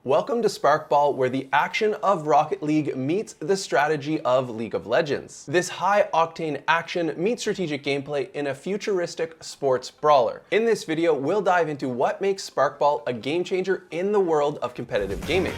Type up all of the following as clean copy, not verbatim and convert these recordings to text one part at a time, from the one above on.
Welcome to Sparkball, where the action of Rocket League meets the strategy of League of Legends. This high-octane action meets strategic gameplay in a futuristic sports brawler. In this video, we'll dive into what makes Sparkball a game changer in the world of competitive gaming.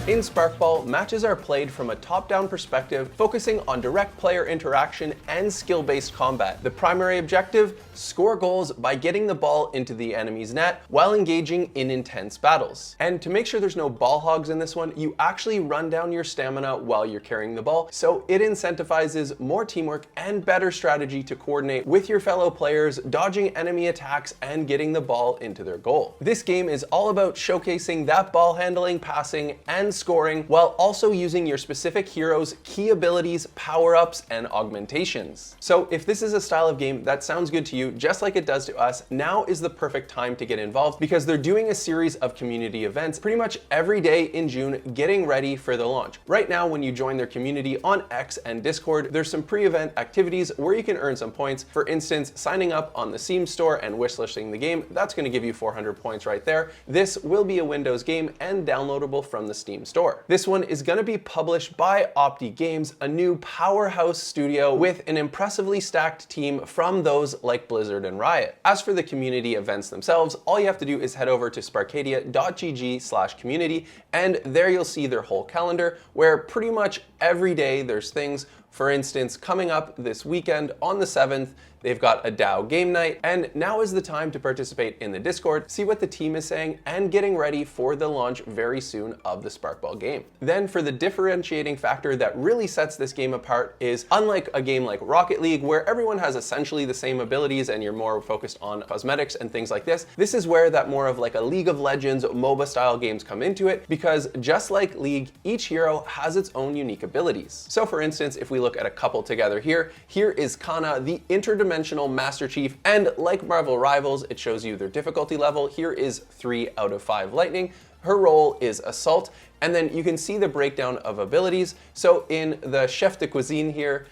In Sparkball, matches are played from a top-down perspective, focusing on direct player interaction and skill-based combat. The primary objective? Score goals by getting the ball into the enemy's net while engaging in intense battles. And to make sure there's no ball hogs in this one, you actually run down your stamina while you're carrying the ball, so it incentivizes more teamwork and better strategy to coordinate with your fellow players, dodging enemy attacks and getting the ball into their goal. This game is all about showcasing that ball handling, passing, and scoring, while also using your specific hero's key abilities, power-ups, and augmentations. So if this is a style of game that sounds good to you, just like it does to us, now is the perfect time to get involved, because they're doing a series of community events pretty much every day in June, getting ready for the launch. Right now, when you join their community on X and Discord, there's some pre-event activities where you can earn some points. For instance, signing up on the Steam store and wishlisting the game, that's going to give you 400 points right there. This will be a Windows game and downloadable from the Steam store. This one is going to be published by Opti Games, a new powerhouse studio with an impressively stacked team from those like Blizzard and Riot. As for the community events themselves, all you have to do is head over to sparkadia.gg/community, and there you'll see their whole calendar, where pretty much every day there's things. For instance, coming up this weekend on the 7th, they've got a DAO game night, and now is the time to participate in the Discord, see what the team is saying, and getting ready for the launch very soon of the Sparkball game. Then for the differentiating factor that really sets this game apart is, unlike a game like Rocket League, where everyone has essentially the same abilities and you're more focused on cosmetics and things like this, this is where that more of like a League of Legends MOBA style games come into it, because just like League, each hero has its own unique abilities. So for instance, if we look at a couple together here is Kana, the interdimensional Master Chief, and like Marvel Rivals, it shows you their difficulty level. Here is 3 out of 5 Lightning. Her role is Assault, and then you can see the breakdown of abilities. So in the Chef de Cuisine here,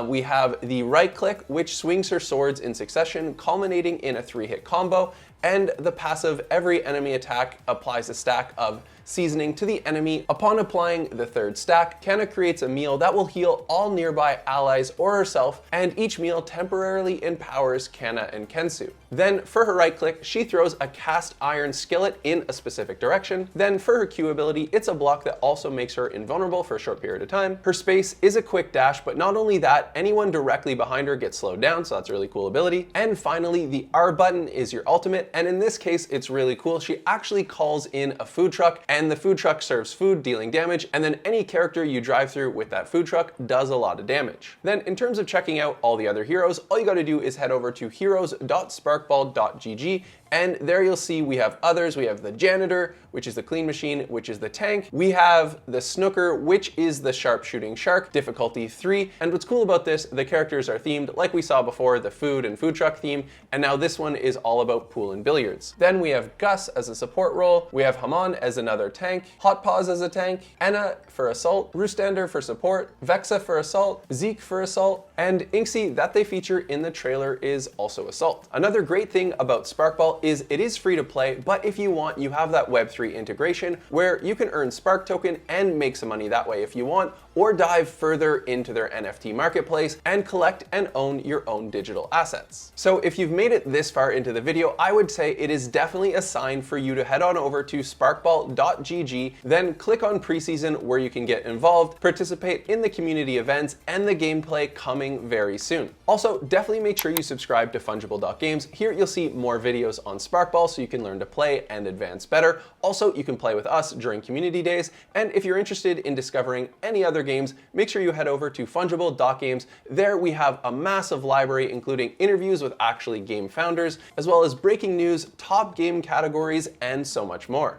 we have the right click, which swings her swords in succession, culminating in a 3-hit combo, and the passive, every enemy attack applies a stack of seasoning to the enemy. Upon applying the 3rd stack, Kana creates a meal that will heal all nearby allies or herself, and each meal temporarily empowers Kana and Kensu. Then for her right click, she throws a cast iron skillet in a specific direction. Then for her Q ability, it's a block that also makes her invulnerable for a short period of time. Her space is a quick dash, but not only that, anyone directly behind her gets slowed down, so that's a really cool ability. And finally, the R button is your ultimate, and in this case, it's really cool. She actually calls in a food truck, and the food truck serves food, dealing damage, and then any character you drive through with that food truck does a lot of damage. Then in terms of checking out all the other heroes, all you gotta do is head over to heroes.sparkball.gg, and there you'll see we have others. We have the Janitor, which is the Clean Machine, which is the Tank. We have the Snooker, which is the Sharpshooting Shark, difficulty 3. And what's cool about this, the characters are themed, like we saw before, the food and food truck theme, and now this one is all about pool and billiards. Then we have Gus as a support role, we have Haman as another tank, Hot Paws as a tank, Anna for assault, Rustander for support, Vexa for assault, Zeke for assault, and Inksy that they feature in the trailer is also assault. Another great thing about Sparkball is it is free to play, but if you want, you have that Web3 integration where you can earn Spark token and make some money that way if you want, or dive further into their NFT marketplace and collect and own your own digital assets. So if you've made it this far into the video, I would say it is definitely a sign for you to head on over to sparkball.gg, then click on preseason where you can get involved, participate in the community events, and the gameplay coming very soon. Also, definitely make sure you subscribe to Funjible Games. Here you'll see more videos on Sparkball so you can learn to play and advance better. Also, you can play with us during community days, and if you're interested in discovering any other games, make sure you head over to Funjible Games. There we have a massive library including interviews with actually game founders, as well as breaking news, top game categories, and so much more.